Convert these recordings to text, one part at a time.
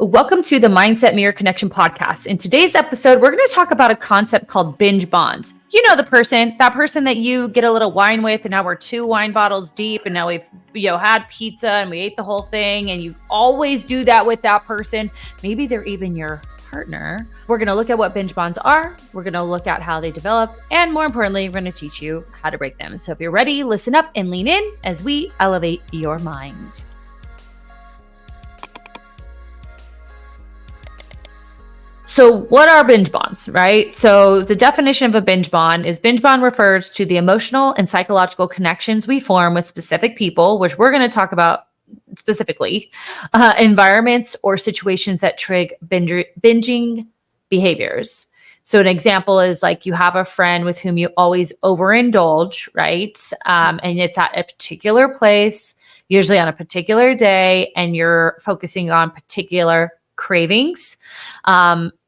Welcome to the Mindset Mirror Connection podcast. In today's episode, we're going to talk about a concept called binge bonds. You know, that person that you get a little wine with, and now we're 2 wine bottles deep, and now we've had pizza and we ate the whole thing, and you always do that with that person. Maybe they're even your partner. We're going to look at what binge bonds are. We're going to look at how they develop, and more importantly, we're going to teach you how to break them. So if you're ready, listen up and lean in as we elevate your mind. So what are binge bonds, right? So the definition of a binge bond refers to the emotional and psychological connections we form with specific people, which we're going to talk about specifically, environments or situations that trigger binging behaviors. So an example is like you have a friend with whom you always overindulge, right? And it's at a particular place, usually on a particular day, and you're focusing on particular cravings.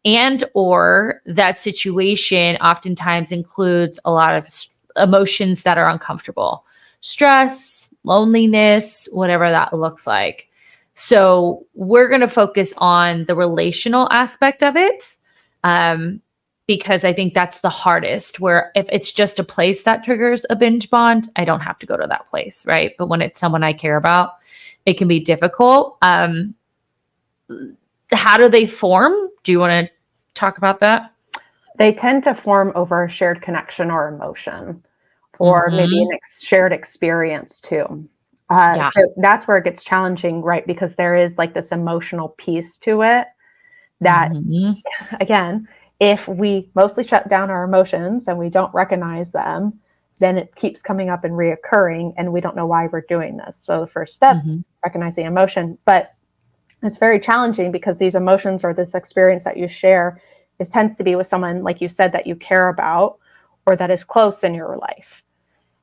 And or that situation oftentimes includes a lot of emotions that are uncomfortable, stress, loneliness, whatever that looks like. So we're going to focus on the relational aspect of it, because I think that's the hardest, where if it's just a place that triggers a binge bond, I don't have to go to that place, right? But when it's someone I care about, it can be difficult. How do they form? Do you want to talk about that? They tend to form over a shared connection or emotion, or maybe a shared experience too. So that's where it gets challenging, right? Because there is like this emotional piece to it that, again, if we mostly shut down our emotions and we don't recognize them, then it keeps coming up and reoccurring, and we don't know why we're doing this. So the first step, recognizing emotion, but it's very challenging because these emotions or this experience that you share tends to be with someone, like you said, that you care about or that is close in your life.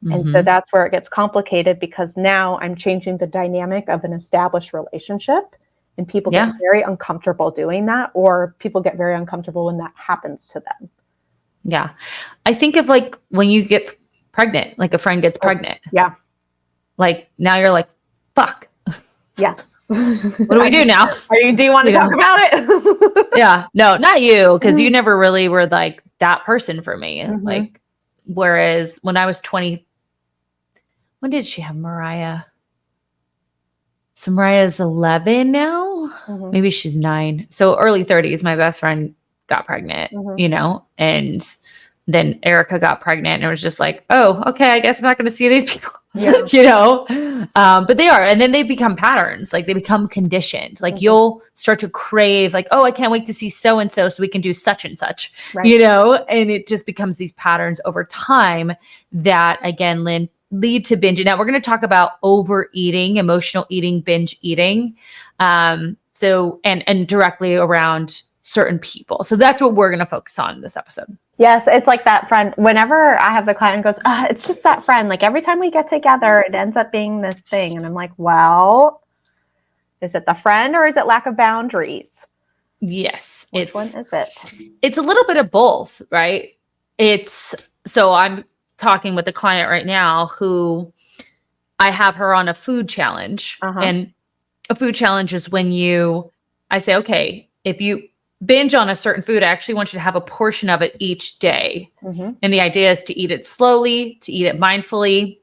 And so that's where it gets complicated, because now I'm changing the dynamic of an established relationship, and people get very uncomfortable doing that, or people get very uncomfortable when that happens to them. Yeah. I think of like when you get pregnant, like a friend gets pregnant. Yeah. Like now you're like, fuck. Yes. What do we do now? Do you want to talk about it? Yeah. No, not you. Because you never really were like that person for me. Like, whereas when I was 20, when did she have Mariah? So Mariah's 11 now. Maybe she's 9. So early 30s, my best friend got pregnant, and then Erica got pregnant, and it was just like, oh, okay, I guess I'm not going to see these people. But they are, and then they become patterns, like they become conditioned, like you'll start to crave, like, oh, I can't wait to see so-and-so we can do such and such, and it just becomes these patterns over time that, again, lead to binging. Now we're going to talk about overeating, emotional eating, binge eating, so and directly around certain people. So that's what we're going to focus on in this episode. Yes, it's like that friend. Whenever I have the client who goes, it's just that friend. Like every time we get together, it ends up being this thing. And I'm like, well, is it the friend or is it lack of boundaries? Yes. Which one is it? It's a little bit of both, right? So I'm talking with a client right now who I have her on a food challenge. And a food challenge is when I say, okay, if you binge on a certain food, I actually want you to have a portion of it each day. And the idea is to eat it slowly, to eat it mindfully.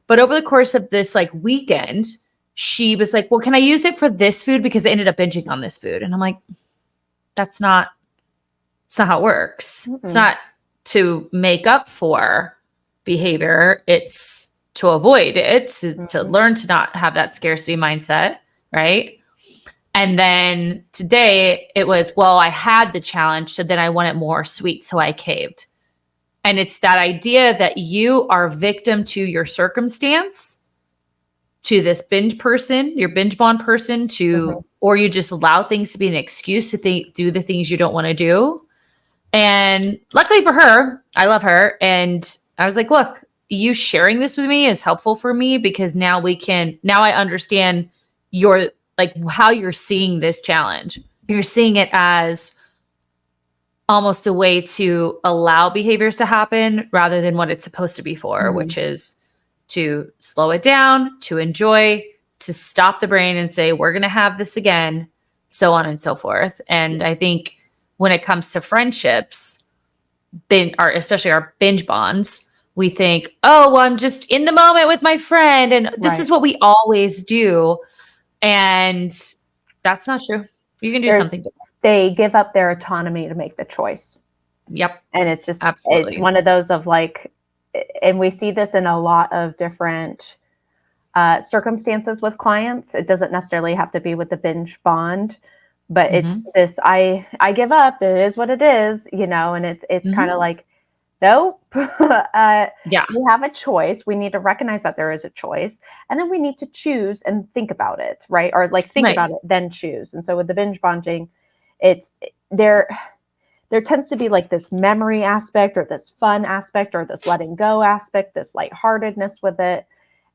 But over the course of this like weekend, she was like, well, can I use it for this food? Because I ended up binging on this food. And I'm like, that's not how it works. It's not to make up for behavior. It's to avoid it, to learn to not have that scarcity mindset, right? And then today it was, well, I had the challenge, so then I wanted more sweet, so I caved. And it's that idea that you are victim to your circumstance, to this binge person, your binge bond person, or you just allow things to be an excuse to do the things you don't want to do. And luckily for her, I love her. And I was like, look, you sharing this with me is helpful for me, because now I understand how you're seeing this challenge. You're seeing it as almost a way to allow behaviors to happen rather than what it's supposed to be for, which is to slow it down, to enjoy, to stop the brain and say, we're going to have this again. so on and so forth. And I think when it comes to friendships, especially our binge bonds, we think, oh, well, I'm just in the moment with my friend, and this is what we always do. And that's not true. You can do something different. They give up their autonomy to make the choice. Yep. And it's just, absolutely, it's one of those of like, and we see this in a lot of different circumstances with clients. It doesn't necessarily have to be with the binge bond, but it's this, I give up, it is what it is, you know, and it's kind of like, nope. We have a choice. We need to recognize that there is a choice, and then we need to choose and think about it, right? Or like think about it, then choose. And so with the binge bonding, it's there tends to be like this memory aspect, or this fun aspect, or this letting go aspect, this lightheartedness with it.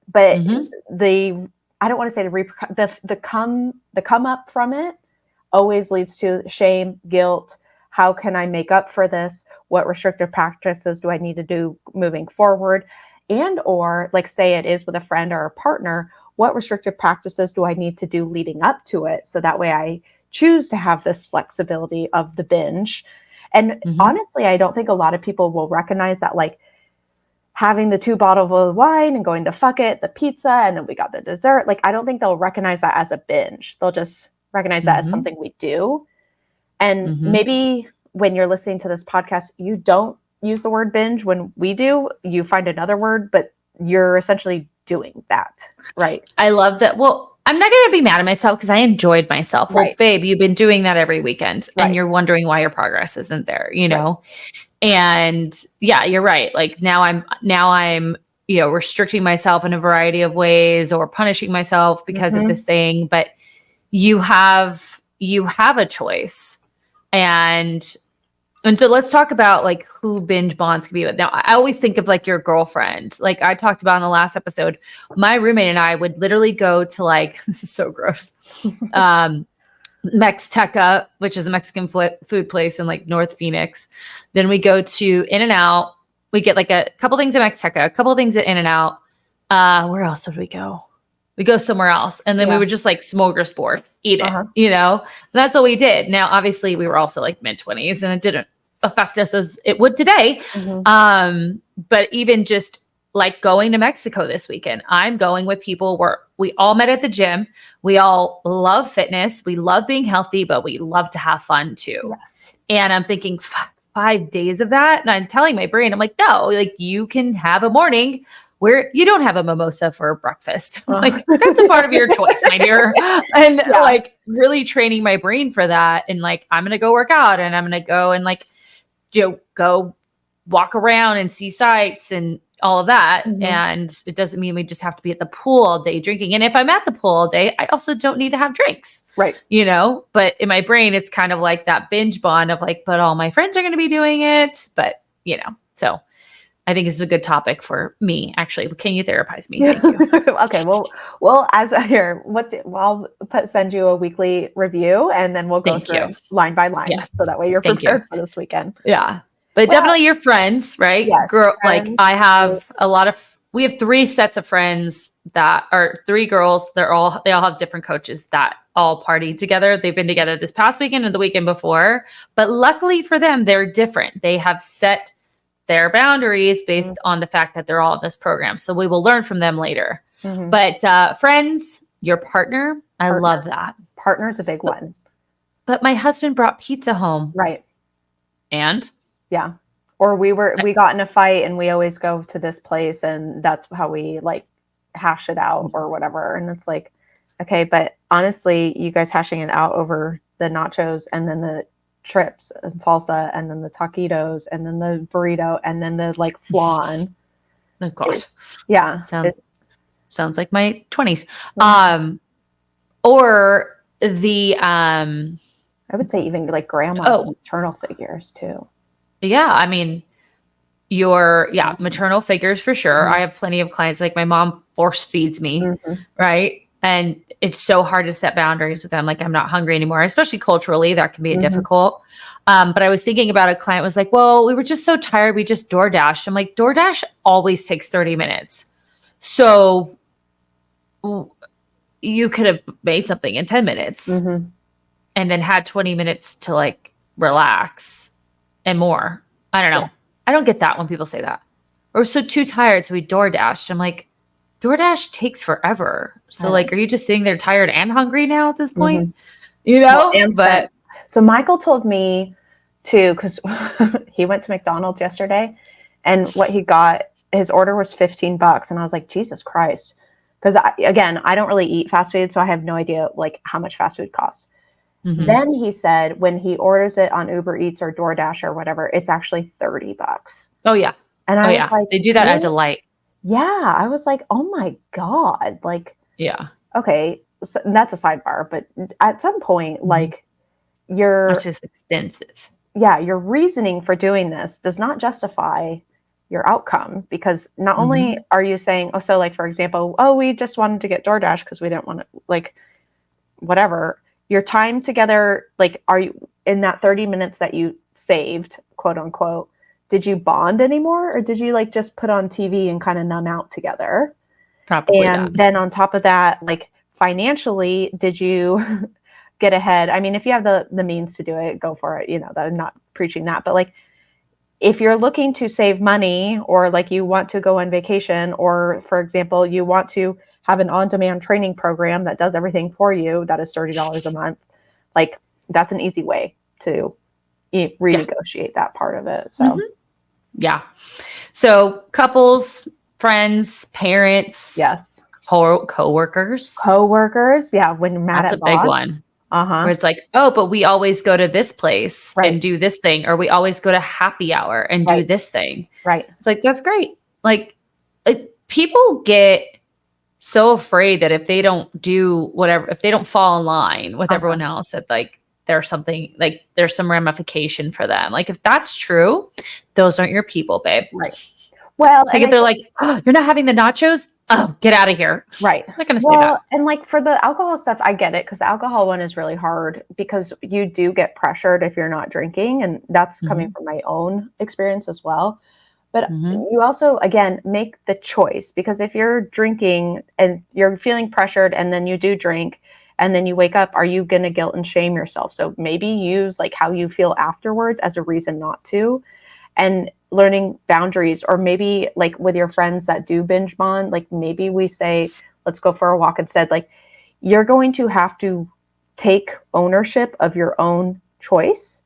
But I don't want to say the come up from it always leads to shame, guilt. How can I make up for this? What restrictive practices do I need to do moving forward? And or like say it is with a friend or a partner, what restrictive practices do I need to do leading up to it? So that way I choose to have this flexibility of the binge. And honestly, I don't think a lot of people will recognize that, like having the 2 bottles of wine and going to fuck it, the pizza, and then we got the dessert. Like, I don't think they'll recognize that as a binge. They'll just recognize that as something we do. And maybe when you're listening to this podcast, you don't use the word binge. When we do, you find another word, but you're essentially doing that, right? I love that. Well, I'm not going to be mad at myself because I enjoyed myself. Well, babe, you've been doing that every weekend and you're wondering why your progress isn't there, you know? And yeah, you're right. Like now I'm, you know, restricting myself in a variety of ways or punishing myself because of this thing, but you have a choice. And so let's talk about like who binge bonds can be with. Now, I always think of like your girlfriend. Like I talked about in the last episode, my roommate and I would literally go to like, this is so gross, Mexteca, which is a Mexican food place in like North Phoenix. Then we go to In-N-Out. We get like a couple things at Mexteca, a couple things at In-N-Out. Where else would we go? We go somewhere else. And then we would just like smorgasbord, eat it, you know? And that's what we did. Now, obviously we were also like mid-20s and it didn't affect us as it would today. But even just like going to Mexico this weekend, I'm going with people where we all met at the gym. We all love fitness. We love being healthy, but we love to have fun too. And I'm thinking 5 days of that. And I'm telling my brain, I'm like, no, like you can have a morning where you don't have a mimosa for breakfast. Like that's a part of your choice, my dear. And like really training my brain for that. And like, I'm going to go work out and I'm going to go and like, you know, go walk around and see sights and all of that. And it doesn't mean we just have to be at the pool all day drinking. And if I'm at the pool all day, I also don't need to have drinks. Right. You know, but in my brain, it's kind of like that binge bond of like, but all my friends are going to be doing it. But, you know, so I think this is a good topic for me, actually. Can you therapize me? Thank you. Okay. Well, as here, I'll send you a weekly review and then we'll go through it line by line. So that way you're prepared for this weekend. Yeah. But definitely your friends, right? Yes, Girl, like I have we have 3 sets of friends that are 3 girls. They all have different coaches that all party together. They've been together this past weekend and the weekend before, but luckily for them, they're different. They have set their boundaries based on the fact that they're all in this program. So we will learn from them later. But friends, your partner, I love that. Partner's a big one. But my husband brought pizza home. Right. And? Yeah. Or we got in a fight and we always go to this place and that's how we like hash it out or whatever. And it's like, okay, but honestly, you guys hashing it out over the nachos and then the chips and salsa and then the taquitos and then the burrito and then the like flan. Oh gosh. Yeah. Sounds like my 20s. Or the I would say even like grandma's maternal figures too. Yeah, I mean maternal figures for sure. I have plenty of clients like my mom force feeds me, right? And it's so hard to set boundaries with them. Like I'm not hungry anymore, especially culturally, that can be difficult. But I was thinking about a client was like, well, we were just so tired. We just DoorDash. I'm like, DoorDash always takes 30 minutes. So you could have made something in 10 minutes. and then had 20 minutes to like relax and more. I don't know. Yeah. I don't get that when people say that. Or so too tired, so we DoorDashed. I'm like, DoorDash takes forever. So like, are you just sitting there tired and hungry now at this point? You know? Well, but so Michael told me too, because he went to McDonald's yesterday, and what he got, his order was $15, and I was like, Jesus Christ. Because again, I don't really eat fast food, so I have no idea like how much fast food costs. Then he said when he orders it on Uber Eats or DoorDash or whatever, it's actually $30. Oh yeah. And I was like, they do that at Delight. Yeah. I was like, oh my God. Like, yeah. Okay. So that's a sidebar, but at some point, like it's just extensive. Yeah. Your reasoning for doing this does not justify your outcome, because not only are you saying, oh, so like, for example, oh, we just wanted to get DoorDash because we didn't want to, like, whatever. Your time together, like, are you in that 30 minutes that you saved, quote unquote, did you bond anymore, or did you like just put on TV and kind of numb out together? Probably. And then on top of that, like financially, did you get ahead? I mean, if you have the means to do it, go for it. You know, that I'm not preaching that, but like, if you're looking to save money, or like you want to go on vacation, or for example, you want to have an on-demand training program that does everything for you, that is $30 a month. Like, that's an easy way to renegotiate that part of it. So, yeah. So couples, friends, parents, yes, co-workers. Yeah, when mad that's at a boss. Big one. Where it's like, oh, but we always go to this place and do this thing, or we always go to happy hour and do this thing. Right. It's like, that's great. Like people get so afraid that if they don't do whatever, if they don't fall in line with everyone else, that like there's something, like there's some ramification for them. Like if that's true, those aren't your people, babe. Right. Well, like if they're like, oh, you're not having the nachos, oh, get out of here. Right. I'm not going to say that. And like for the alcohol stuff, I get it, because the alcohol one is really hard, because you do get pressured if you're not drinking. And that's coming from my own experience as well. But you also, again, make the choice, because if you're drinking and you're feeling pressured and then you do drink and then you wake up, are you going to guilt and shame yourself? So maybe use like how you feel afterwards as a reason not to. And learning boundaries, or maybe like with your friends that do binge bond, like maybe we say, let's go for a walk instead. Like, you're going to have to take ownership of your own choice,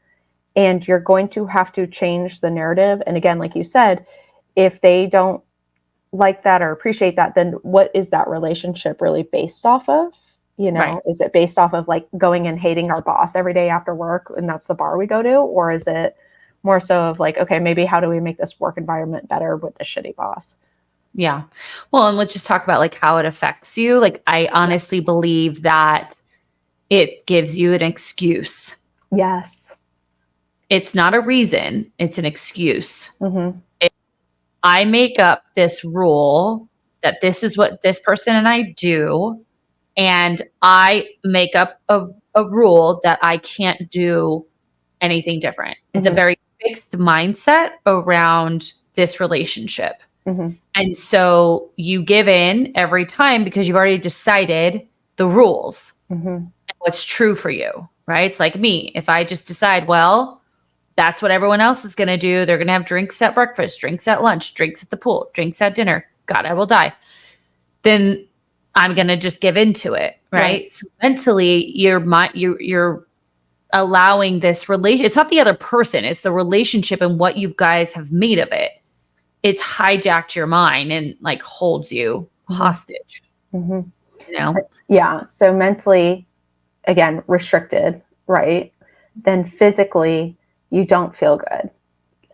and you're going to have to change the narrative. And again, like you said, if they don't like that or appreciate that, then what is that relationship really based off of? You know, is it based off of like going and hating our boss every day after work, and that's the bar we go to? Or is it more so of like, okay, maybe how do we make this work environment better with the shitty boss? Yeah. Well, and let's just talk about like how it affects you. Like, I honestly believe that it gives you an excuse. Yes. It's not a reason. It's an excuse. I make up this rule that this is what this person and I do. And I make up a rule that I can't do anything different. It's a very fixed mindset around this relationship. And so you give in every time because you've already decided the rules and what's true for you, right? It's like me. If I just decide, well, that's what everyone else is going to do. They're going to have drinks at breakfast, drinks at lunch, drinks at the pool, drinks at dinner. God, I will die. Then I'm going to just give into it, right? So mentally, you're allowing this relation. It's not the other person. It's the relationship and what you guys have made of it. It's hijacked your mind and like holds you hostage. You know? Yeah. So mentally, again, restricted, right? Then physically, you don't feel good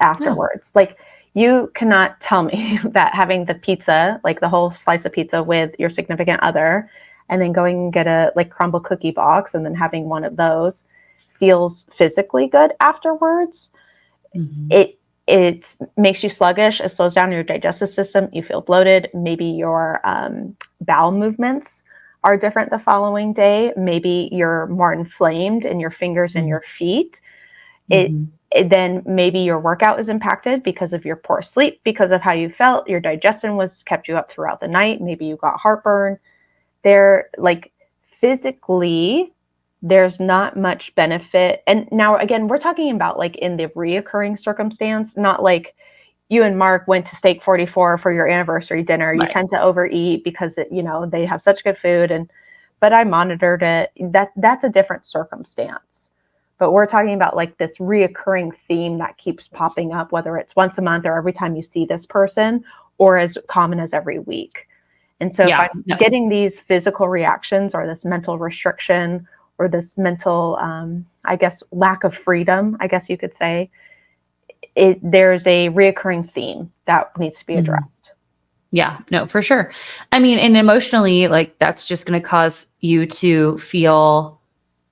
afterwards. No. Like, you cannot tell me that having the pizza, like the whole slice of pizza with your significant other, and then going and get a like crumble cookie box and then having one of those feels physically good afterwards. It makes you sluggish. It slows down your digestive system. You feel bloated. Maybe your bowel movements are different the following day. Maybe you're more inflamed in your fingers and your feet. Then maybe your workout is impacted because of your poor sleep, because of how you felt. Your digestion was kept you up throughout the night. Maybe you got heartburn. They're like, physically, there's not much benefit. And now, again, we're talking about like in the reoccurring circumstance, not like you and Mark went to Steak 44 for your anniversary dinner. You tend to overeat because they have such good food, but I monitored it. That's a different circumstance. But we're talking about like this reoccurring theme that keeps popping up, whether it's once a month or every time you see this person, or as common as every week. And so if I'm getting these physical reactions or this mental restriction or this mental, I guess, lack of freedom, I guess you could say, there's a reoccurring theme that needs to be addressed. Yeah, no, for sure. I mean, and emotionally, like that's just going to cause you to feel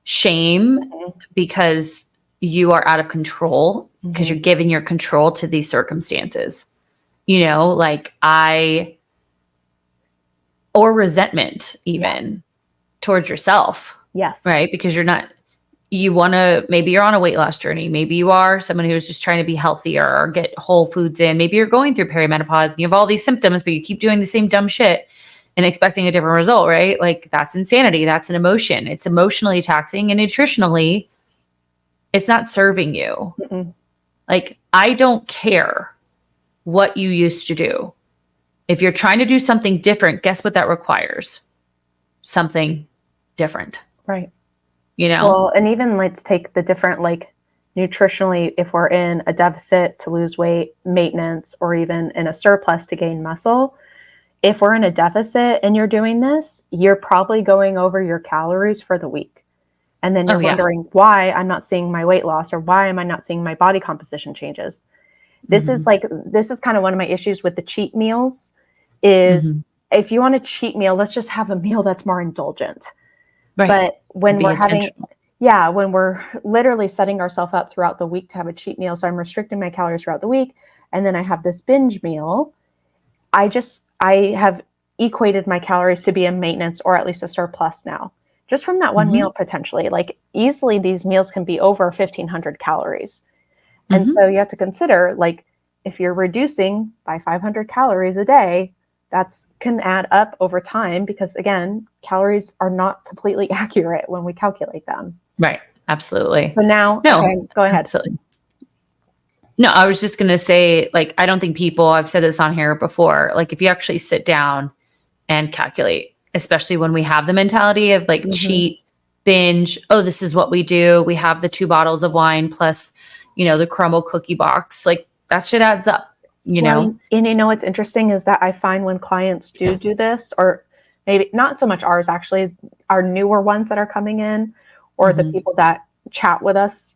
shame because you are out of control, because you're giving your control to these circumstances, like or resentment even towards yourself. Yes. Right. Because maybe you're on a weight loss journey. Maybe you are someone who's just trying to be healthier or get whole foods in. Maybe you're going through perimenopause and you have all these symptoms, but you keep doing the same dumb shit and expecting a different result, right? Like that's insanity. That's an emotion. It's emotionally taxing, and nutritionally, it's not serving you. Like, I don't care what you used to do. If you're trying to do something different, guess what that requires? Something different. Right. Well, and even let's take the different, like nutritionally, if we're in a deficit to lose weight, maintenance, or even in a surplus to gain muscle, if we're in a deficit and you're doing this, you're probably going over your calories for the week. And then you're wondering why I'm not seeing my weight loss, or why am I not seeing my body composition changes? This is kind of one of my issues with the cheat meals is if you want a cheat meal, let's just have a meal that's more indulgent. Right. But when when we're literally setting ourselves up throughout the week to have a cheat meal, so I'm restricting my calories throughout the week, and then I have this binge meal, I have equated my calories to be a maintenance or at least a surplus now, just from that one meal potentially. Like easily these meals can be over 1,500 calories. And so you have to consider, like, if you're reducing by 500 calories a day, that's can add up over time because, again, calories are not completely accurate when we calculate them. Right. Absolutely. So now, okay, go ahead. Absolutely. No, I was just going to say, like, I don't think I've said this on here before, like, if you actually sit down and calculate, especially when we have the mentality of like cheat, binge, oh, this is what we do. We have the 2 bottles of wine plus, the crumble cookie box. Like that shit adds up, know? And what's interesting is that I find when clients do this, or maybe not so much ours, actually, our newer ones that are coming in, or the people that chat with us,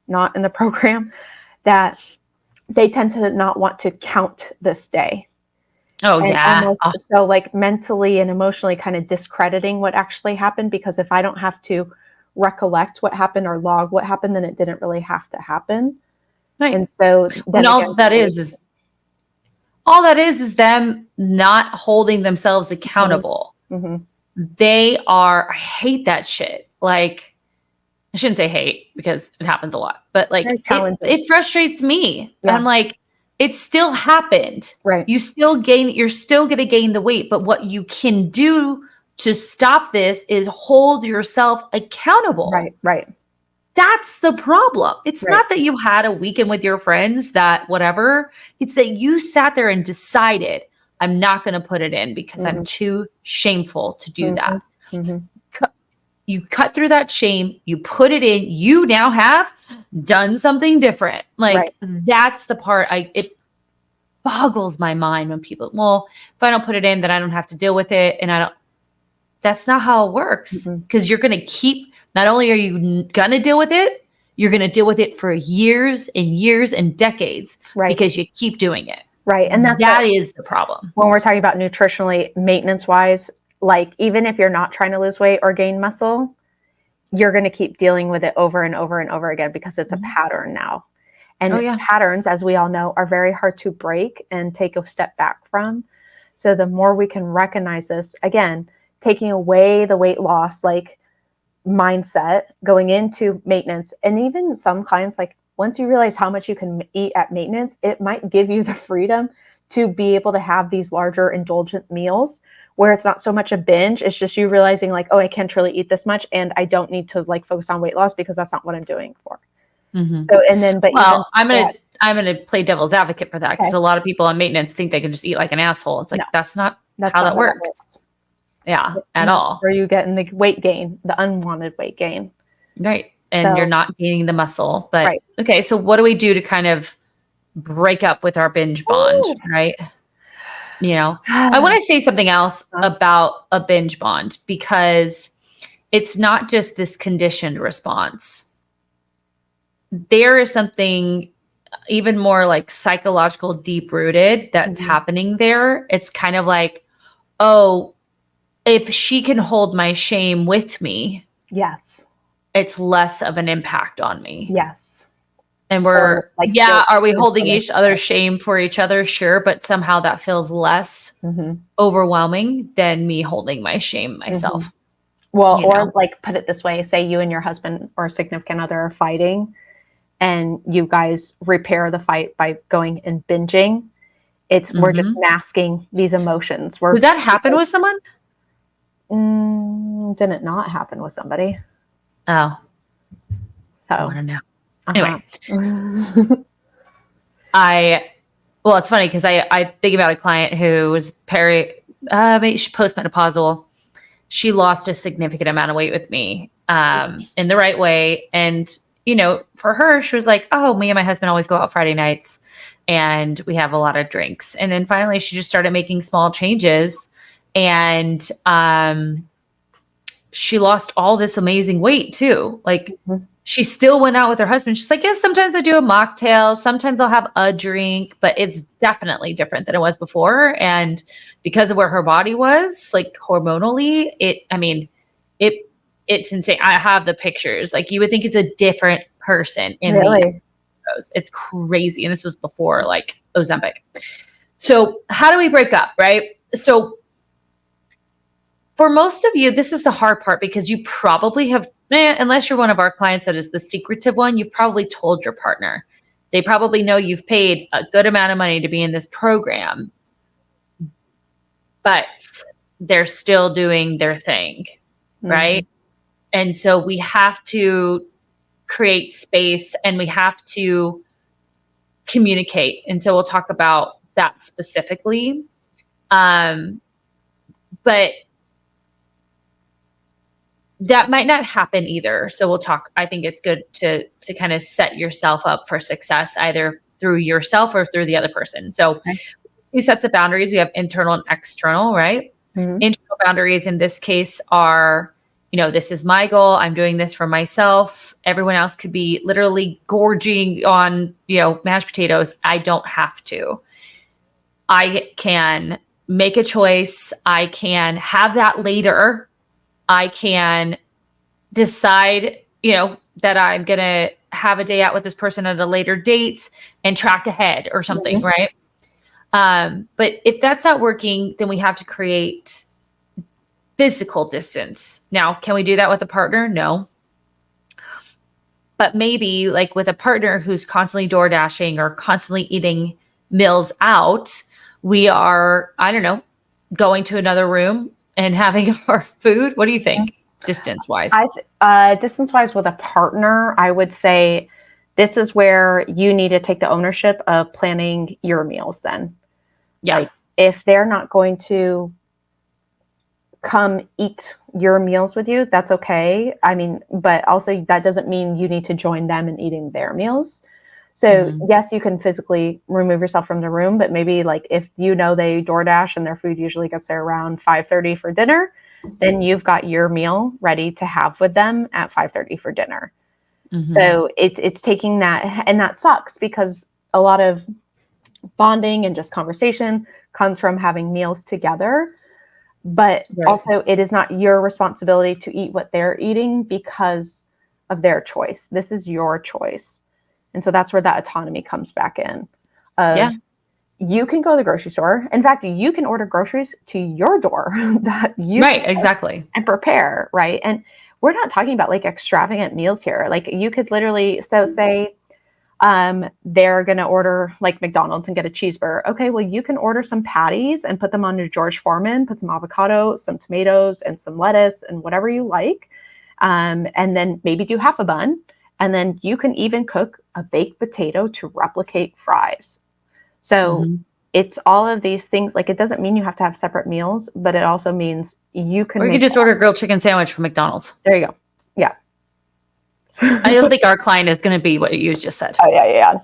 not in the program, that they tend to not want to count this day. Oh, yeah. So like mentally and emotionally kind of discrediting what actually happened, because if I don't have to recollect what happened or log what happened, then it didn't really have to happen. Right. And so then all that is them not holding themselves accountable. They are, I hate that shit. Like, I shouldn't say hate because it happens a lot, but like it frustrates me. Yeah. I'm like, it still happened. Right. You're still going to gain the weight, but what you can do to stop this is hold yourself accountable. Right. That's the problem. It's not that you had a weekend with your friends that whatever. It's that you sat there and decided, I'm not going to put it in because I'm too shameful to do that. You cut through that shame, you put it in, you now have done something different. Like that's the part it boggles my mind when people, well, if I don't put it in, then I don't have to deal with it. And that's not how it works. Because you're going to keep, not only are you going to deal with it, you're going to deal with it for years and years and decades because you keep doing it. Right. And that is the problem. When we're talking about nutritionally, maintenance wise, like even if you're not trying to lose weight or gain muscle, you're going to keep dealing with it over and over and over again because it's a pattern now. And patterns, as we all know, are very hard to break and take a step back from. So the more we can recognize this, again, taking away the weight loss, like mindset, going into maintenance, and even some clients, like once you realize how much you can eat at maintenance, it might give you the freedom to be able to have these larger indulgent meals where it's not so much a binge. It's just you realizing like, oh, I can't really eat this much and I don't need to like focus on weight loss because that's not what I'm doing for. So, and then, but well, I'm going to play devil's advocate for that because a lot of people on maintenance think they can just eat like an asshole. It's like, that's not how that works. Yeah, at all. Where you get in the weight gain, the unwanted weight gain. Right. And you're not gaining the muscle. But okay, so what do we do to kind of break up with our binge bond, right? You know, I want to say something else about a binge bond because it's not just this conditioned response. There is something even more like psychological, deep rooted that's happening there. It's kind of like, oh, if she can hold my shame with me, it's less of an impact on me. And we're like, are we holding each other's shame for each other? Sure. But somehow that feels less overwhelming than me holding my shame myself. Well, or like put it this way, say you and your husband or significant other are fighting and you guys repair the fight by going and binging. We're just masking these emotions. Did that happen with someone? Didn't not happen with somebody. I want to know. Anyway, well, it's funny because I think about a client who was postmenopausal. She lost a significant amount of weight with me in the right way. And, you know, for her, she was like, oh, me and my husband always go out Friday nights and we have a lot of drinks. And then finally she just started making small changes and she lost all this amazing weight too. Like she still went out with her husband. She's like, yes, sometimes I do a mocktail. Sometimes I'll have a drink, but it's definitely different than it was before. And because of where her body was, like hormonally, it's insane. I have the pictures. Like you would think it's a different person in the photos. It's crazy. And this was before like Ozempic. So how do we break up, right? So for most of you, this is the hard part because you probably have, unless you're one of our clients that is the secretive one, you've probably told your partner. They probably know you've paid a good amount of money to be in this program, but they're still doing their thing, right? And so we have to create space and we have to communicate. And so we'll talk about that specifically. But that might not happen either. So we'll talk. I think it's good to kind of set yourself up for success, either through yourself or through the other person. So we set the boundaries. We have internal and external, right? Internal boundaries in this case are, you know, this is my goal. I'm doing this for myself. Everyone else could be literally gorging on, you know, mashed potatoes. I don't have to. I can make a choice. I can have that later. I can decide, you know, that I'm going to have a day out with this person at a later date and track ahead or something, right? But if that's not working, then we have to create physical distance. Now, can we do that with a partner? No. But maybe like with a partner who's constantly door dashing or constantly eating meals out, we are, I don't know, going to another room and having our food. What do you think? Distance wise? Distance wise with a partner, I would say this is where you need to take the ownership of planning your meals then. Like, if they're not going to come eat your meals with you, that's okay. I mean, but also that doesn't mean you need to join them in eating their meals. So yes, you can physically remove yourself from the room, but maybe like if you know they DoorDash and their food usually gets there around 5:30 for dinner, then you've got your meal ready to have with them at 5:30 for dinner. So it's taking that, and that sucks because a lot of bonding and just conversation comes from having meals together. But also it is not your responsibility to eat what they're eating because of their choice. This is your choice. And so that's where that autonomy comes back in. You can go to the grocery store. In fact, you can order groceries to your door that you exactly, and prepare, right? And we're not talking about like extravagant meals here. Like you could literally, so say they're going to order like McDonald's and get a cheeseburger. Okay, well, you can order some patties and put them on your George Foreman, put some avocado, some tomatoes, and some lettuce and whatever you like. And then maybe do half a bun. And then you can even cook a baked potato to replicate fries. So it's all of these things. Like, it doesn't mean you have to have separate meals, but it also means you can. Or you could just order a grilled chicken sandwich from McDonald's. There you go. Yeah. I don't think our client is going to be what you just said. Oh, yeah.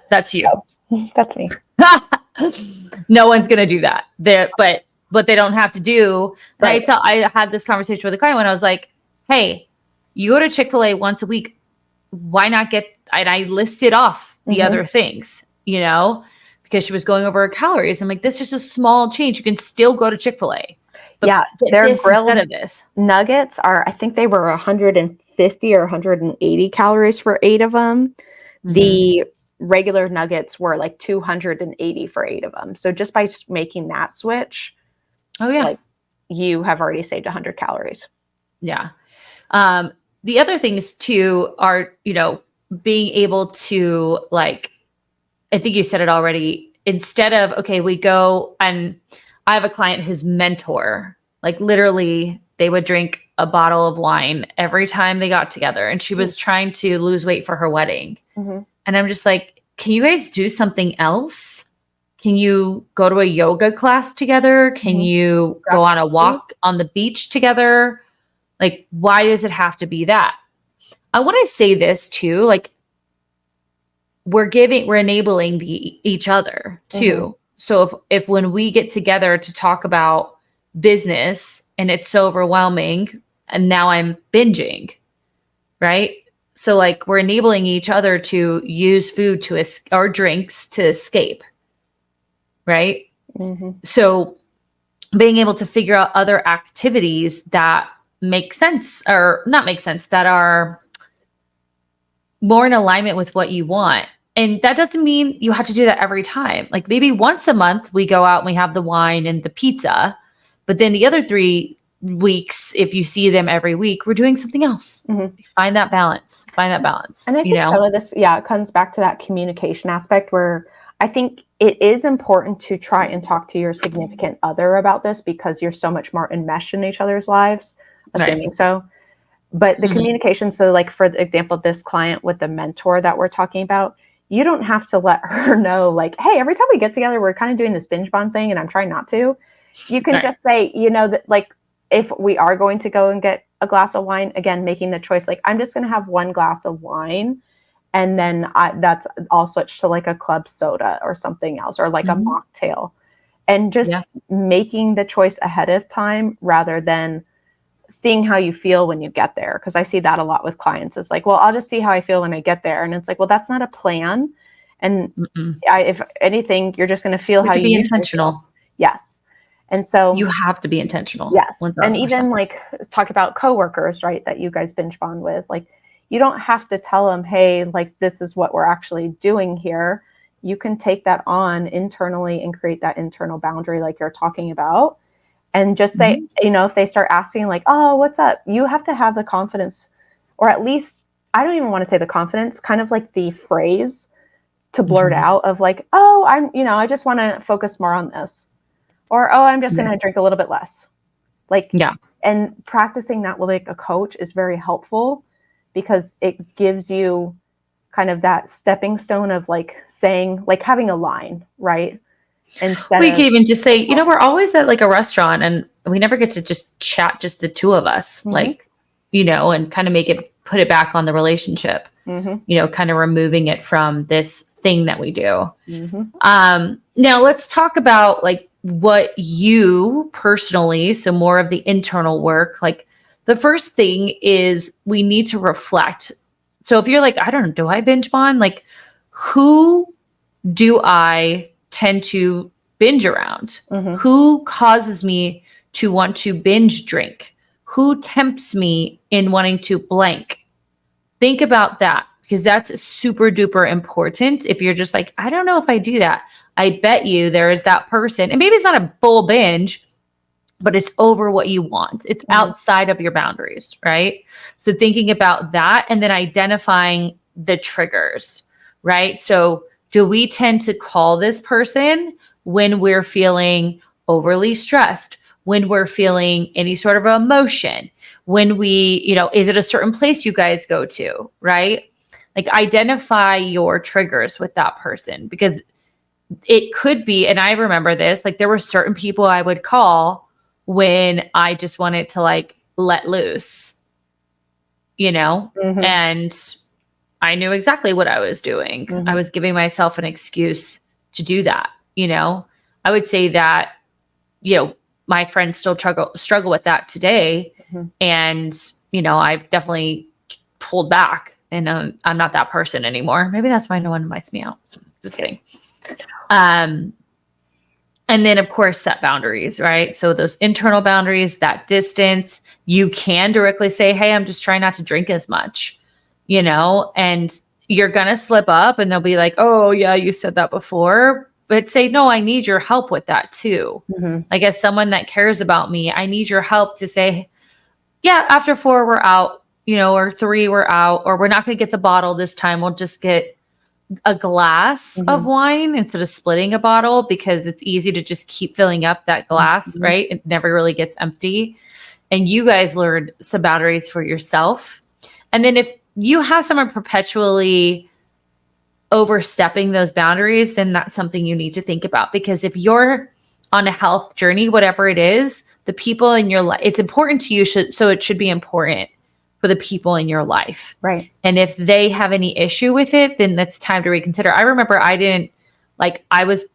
That's you. Oh, that's me. No one's going to do that. But what they don't have to do. Right. I had this conversation with a client when I was like, hey, you go to Chick-fil-A once a week. Why not get, and I listed off the other things, because she was going over her calories. I'm like, this is just a small change. You can still go to Chick-fil-A. Yeah. Their grilled nuggets are, I think they were 150 or 180 calories for 8 of them. The regular nuggets were like 280 for 8 of them. So just by making that switch, like, you have already saved 100 calories. Yeah. The other things too are, being able to, like, I think you said it already, instead of, okay, we go, and I have a client whose mentor, like, literally they would drink a bottle of wine every time they got together, and she was trying to lose weight for her wedding. And I'm just like, can you guys do something else? Can you go to a yoga class together? Can you go on a walk on the beach together? Like, why does it have to be that? I want to say this too, like, we're enabling each other too. So if when we get together to talk about business and it's so overwhelming and now I'm binging, right? So, like, we're enabling each other to use food or drinks to escape, right? So being able to figure out other activities that make sense or not make sense, that are more in alignment with what you want. And that doesn't mean you have to do that every time. Like, maybe once a month we go out and we have the wine and the pizza, but then the other 3 weeks, if you see them every week, we're doing something else. Find that balance. And I think some of this, it comes back to that communication aspect, where I think it is important to try and talk to your significant other about this, because you're so much more enmeshed in each other's lives, assuming so. But the communication, so like, for example, this client with the mentor that we're talking about, you don't have to let her know, like, hey, every time we get together, we're kind of doing this binge bond thing and I'm trying not to. You can just say, that, like, if we are going to go and get a glass of wine, again, making the choice, like, I'm just going to have 1 glass of wine, and then I'll switch to like a club soda or something else, or like a mocktail, and just making the choice ahead of time rather than seeing how you feel when you get there. Because I see that a lot with clients. It's like, well, I'll just see how I feel when I get there. And it's like, well, that's not a plan. And if anything, you're just going to feel how you be intentional. Yes. And so you have to be intentional. Yes. 1,000%. And even like, talk about coworkers, right, that you guys binge bond with. Like, you don't have to tell them, hey, like, this is what we're actually doing here. You can take that on internally and create that internal boundary like you're talking about. And just say, if they start asking, like, oh, what's up? You have to have the confidence, or at least, I don't even want to say the confidence, kind of like the phrase to blurt out of, like, oh, I just want to focus more on this. Or, oh, I'm just going to drink a little bit less. Like, and practicing that with, like, a coach is very helpful, because it gives you kind of that stepping stone of, like, saying, like, having a line, right? Instead we can even just say, we're always at like a restaurant and we never get to just chat, just the 2 of us, like, and kind of put it back on the relationship, kind of removing it from this thing that we do. Now let's talk about, like, what you personally, so more of the internal work. Like, the first thing is we need to reflect. So if you're like, I don't know, do I binge bond? Like, who do I tend to binge around? Who causes me to want to binge drink? Who tempts me in wanting to blank? Think about that, because that's super duper important. If you're just like, I don't know if I do that, I bet you there is that person, and maybe it's not a full binge, but it's over what you want. It's outside of your boundaries, right? So thinking about that, and then identifying the triggers. right? So do we tend to call this person when we're feeling overly stressed, when we're feeling any sort of emotion, when we, is it a certain place you guys go to, right? Like identify your triggers with that person, because it could be, and I remember this, like there were certain people I would call when I just wanted to like let loose, and I knew exactly what I was doing. I was giving myself an excuse to do that. I would say that, my friends still struggle with that today. And, I've definitely pulled back, and I'm not that person anymore. Maybe that's why no one invites me out. Just kidding. And then of course, set boundaries, right? So those internal boundaries, that distance, you can directly say, hey, I'm just trying not to drink as much, and you're going to slip up and they'll be like, oh yeah, you said that before, but say, no, I need your help with that too. Like as someone that cares about me, I need your help to say, yeah, after 4 we're out, or 3 we're out, or we're not going to get the bottle this time. We'll just get a glass of wine instead of splitting a bottle, because it's easy to just keep filling up that glass, right? It never really gets empty. And you guys learned some boundaries for yourself. And then if you have someone perpetually overstepping those boundaries, then that's something you need to think about. Because if you're on a health journey, whatever it is, the people in your life, it's important to you, so it should be important for the people in your life. Right. And if they have any issue with it, then it's time to reconsider. I remember I was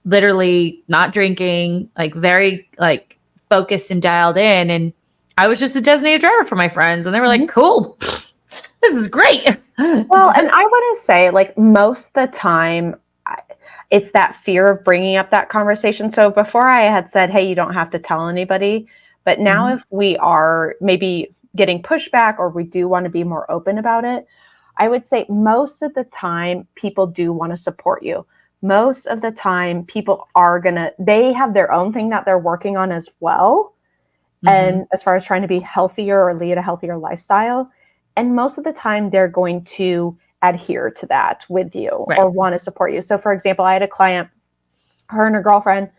literally not drinking, like very like focused and dialed in. And I was just a designated driver for my friends. And they were like, cool, this is great. Well, and I want to say, like, most of the time, it's that fear of bringing up that conversation. So before I had said, hey, you don't have to tell anybody. But now if we are maybe getting pushback, or we do want to be more open about it, I would say most of the time people do want to support you. Most of the time people they have their own thing that they're working on as well. And as far as trying to be healthier or lead a healthier lifestyle. And most of the time they're going to adhere to that with you, or want to support you. So for example, I had a client, her and her girlfriend,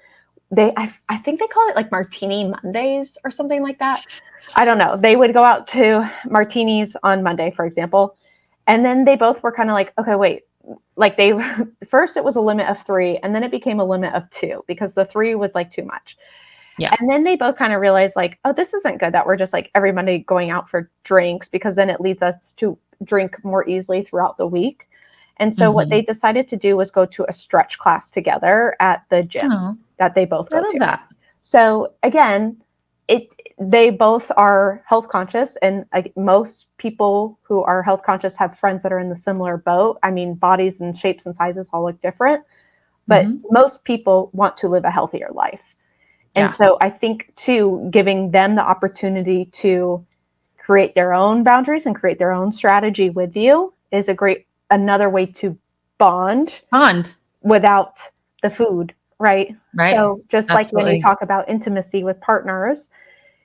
I think they call it like Martini Mondays or something like that. I don't know. They would go out to martinis on Monday, for example. And then they both were kind of like, okay, wait, like first it was a limit of 3, and then it became a limit of 2 because the 3 was like too much. Yeah. And then they both kind of realized like, oh, this isn't good that we're just like every Monday going out for drinks, because then it leads us to drink more easily throughout the week. And so what they decided to do was go to a stretch class together at the gym that they both go to. I love that. So again, they both are health conscious, and most people who are health conscious have friends that are in the similar boat. I mean, bodies and shapes and sizes all look different, but most people want to live a healthier life. And so I think too, giving them the opportunity to create their own boundaries and create their own strategy with you is another way to bond without the food, right? So just like when you talk about intimacy with partners,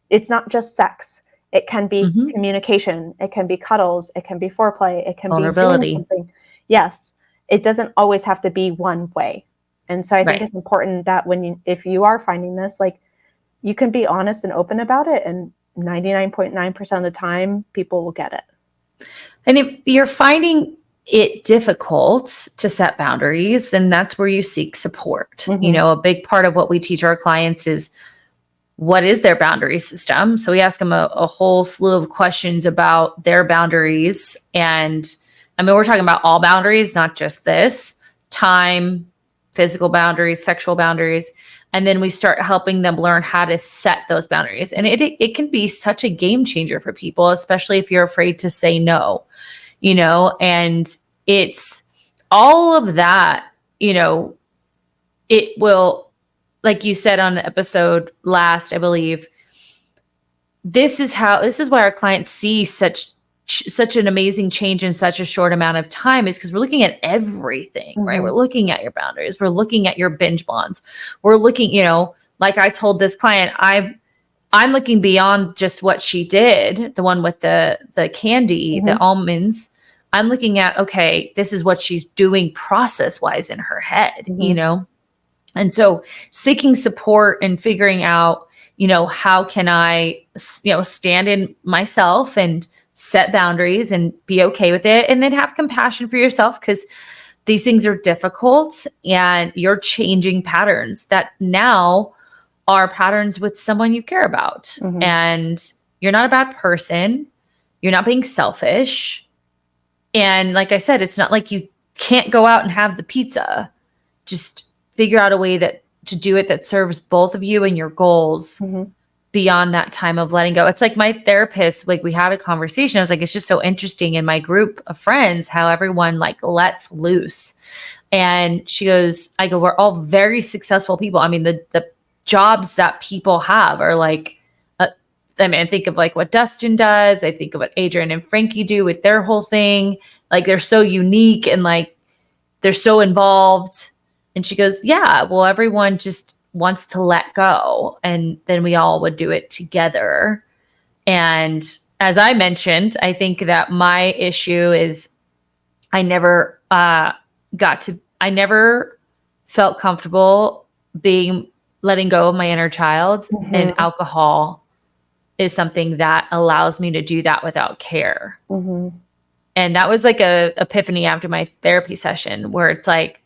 it's not just sex. It can be communication. It can be cuddles. It can be foreplay. It can be doing something. Yes. It doesn't always have to be one way. And so I think it's important that if you are finding this, like, you can be honest and open about it, and 99.9% of the time people will get it. And if you're finding it difficult to set boundaries, then that's where you seek support. A big part of what we teach our clients is, what is their boundary system? So we ask them a whole slew of questions about their boundaries. And I mean, we're talking about all boundaries, not just this: time, physical boundaries, sexual boundaries. And then we start helping them learn how to set those boundaries. And it can be such a game changer for people, especially if you're afraid to say no, and it's all of that, it will, like you said on the episode last, I believe, this is why our clients see such an amazing change in such a short amount of time, is because we're looking at everything, right? We're looking at your boundaries. We're looking at your binge bonds. We're looking, like I told this client, I'm looking beyond just what she did, the one with the candy, the almonds. I'm looking at, okay, this is what she's doing process wise in her head, you know? And so seeking support and figuring out, how can I, stand in myself and set boundaries and be okay with it, and then have compassion for yourself, because these things are difficult and you're changing patterns that now are patterns with someone you care about. And you're not a bad person. You're not being selfish. And like I said, it's not like you can't go out and have the pizza. Just figure out a way to do it that serves both of you and your goals beyond that time of letting go. It's like my therapist, like we had a conversation. I was like, it's just so interesting in my group of friends how everyone like lets loose. And she goes, I go, we're all very successful people. I mean, the jobs that people have are like, I think of like what Dustin does. I think of what Adrian and Frankie do with their whole thing. Like they're so unique and like they're so involved. And she goes, yeah, well, everyone just wants to let go. And then we all would do it together. And as I mentioned, I think that my issue is I never felt comfortable letting go of my inner child, and alcohol is something that allows me to do that without care. And that was like a epiphany after my therapy session, where it's like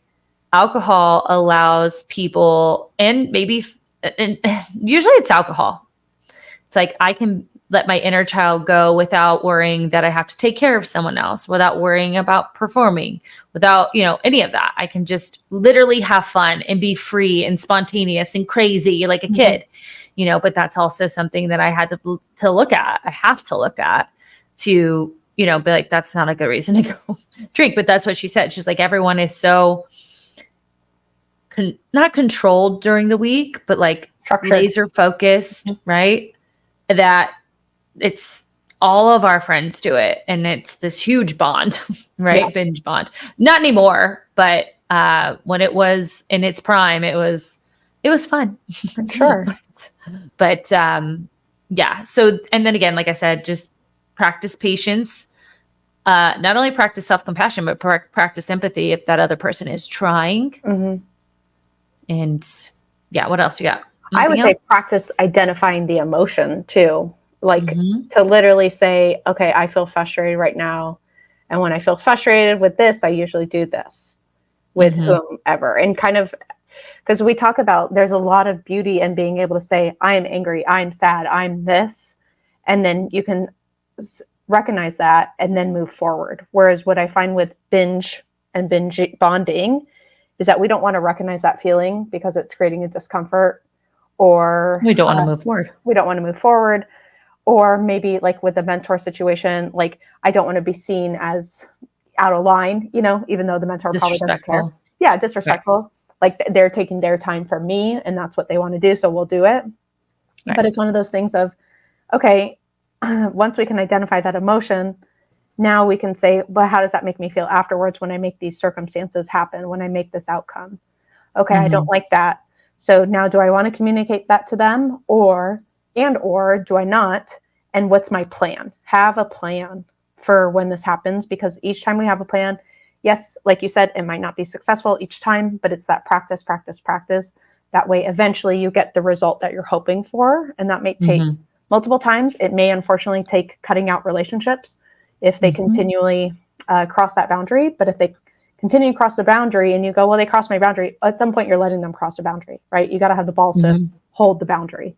alcohol allows people, and usually it's alcohol. It's like I can let my inner child go without worrying that I have to take care of someone else, without worrying about performing, without, any of that. I can just literally have fun and be free and spontaneous and crazy like a kid, but that's also something that I had to look at. I have to look at to, be like, that's not a good reason to go drink. But that's what she said. She's like, everyone is so not controlled during the week, but like laser focused, right? That it's all of our friends do it. And it's this huge bond, right? Yeah. Binge bond. Not anymore, but when it was in its prime, it was fun. For sure. but yeah. So, and then again, like I said, just practice patience. Not only practice self-compassion, but practice empathy if that other person is trying. And yeah, what else you got? I would say practice identifying the emotion too. Like to literally say, okay, I feel frustrated right now. And when I feel frustrated with this, I usually do this with whomever. And kind of, because we talk about, there's a lot of beauty in being able to say, I am angry, I'm sad, I'm this. And then you can recognize that and then move forward. Whereas what I find with binge and binge bonding is that we don't want to recognize that feeling because it's creating a discomfort, or we don't want to move forward. We don't want to move forward. Or maybe like with the mentor situation, like I don't want to be seen as out of line, even though the mentor probably doesn't care. Yeah, disrespectful. Right. Like they're taking their time for me and that's what they want to do. So we'll do it. Right. But it's one of those things of, okay, once we can identify that emotion, now we can say, but how does that make me feel afterwards when I make these circumstances happen, when I make this outcome? Okay, I don't like that. So now do I want to communicate that to them or do I not? And what's my plan? Have a plan for when this happens, because each time we have a plan, yes, like you said, it might not be successful each time, but it's that practice. That way, eventually you get the result that you're hoping for. And that may take multiple times. It may unfortunately take cutting out relationships if they continually cross that boundary. But if they continue to cross the boundary and you go, well, they crossed my boundary, at some point you're letting them cross the boundary, right? You got to have the balls to hold the boundary.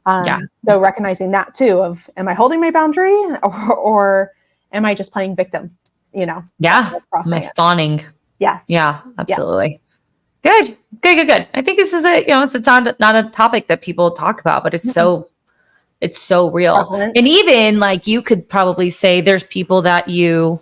So recognizing that too of, am I holding my boundary or am I just playing victim? Yeah. Am I fawning? Yes. Yeah, absolutely. Yes. Good. I think this is it's not a topic that people talk about, but it's so real. And even like you could probably say there's people that you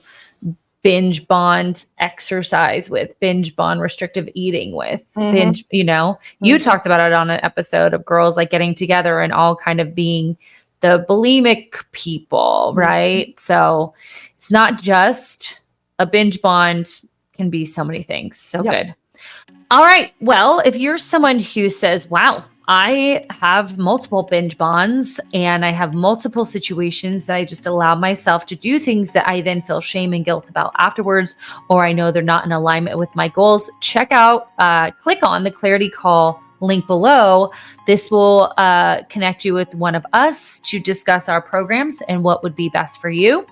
binge bond exercise with, binge bond restrictive eating with, binge, you talked about it on an episode of girls like getting together and all kind of being the bulimic people, right? So it's not just a binge bond, can be so many things. So good. All right. Well, if you're someone who says, wow, I have multiple binge bonds and I have multiple situations that I just allow myself to do things that I then feel shame and guilt about afterwards, or I know they're not in alignment with my goals. Check out, click on the Clarity Call link below. This will connect you with one of us to discuss our programs and what would be best for you.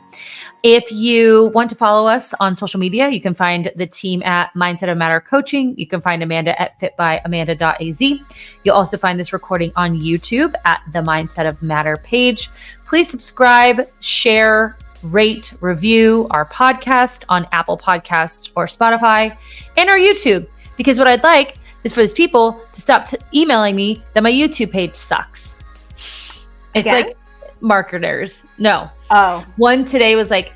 If you want to follow us on social media, you can find the team at Mindset of Matter Coaching. You can find Amanda at fitbyamanda.az. You'll also find this recording on YouTube at the Mindset of Matter page. Please subscribe, share, rate, review our podcast on Apple Podcasts or Spotify and our YouTube, because what I'd like is for these people to stop emailing me that my YouTube page sucks. It's Again? like marketers. No. Oh. One today was like,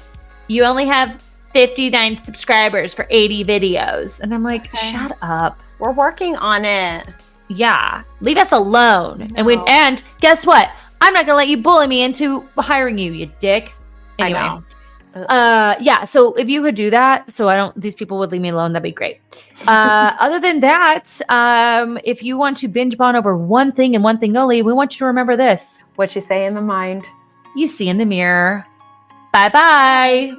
you only have 59 subscribers for 80 videos. And I'm like, shut up. We're working on it. Yeah. Leave us alone. No. And guess what? I'm not going to let you bully me into hiring you, you dick. Anyway. I know. Yeah, so if you could do that, so these people would leave me alone, that'd be great. Other than that, if you want to binge bond over one thing and one thing only, we want you to remember this. What you say in the mind, you see in the mirror. Bye-bye.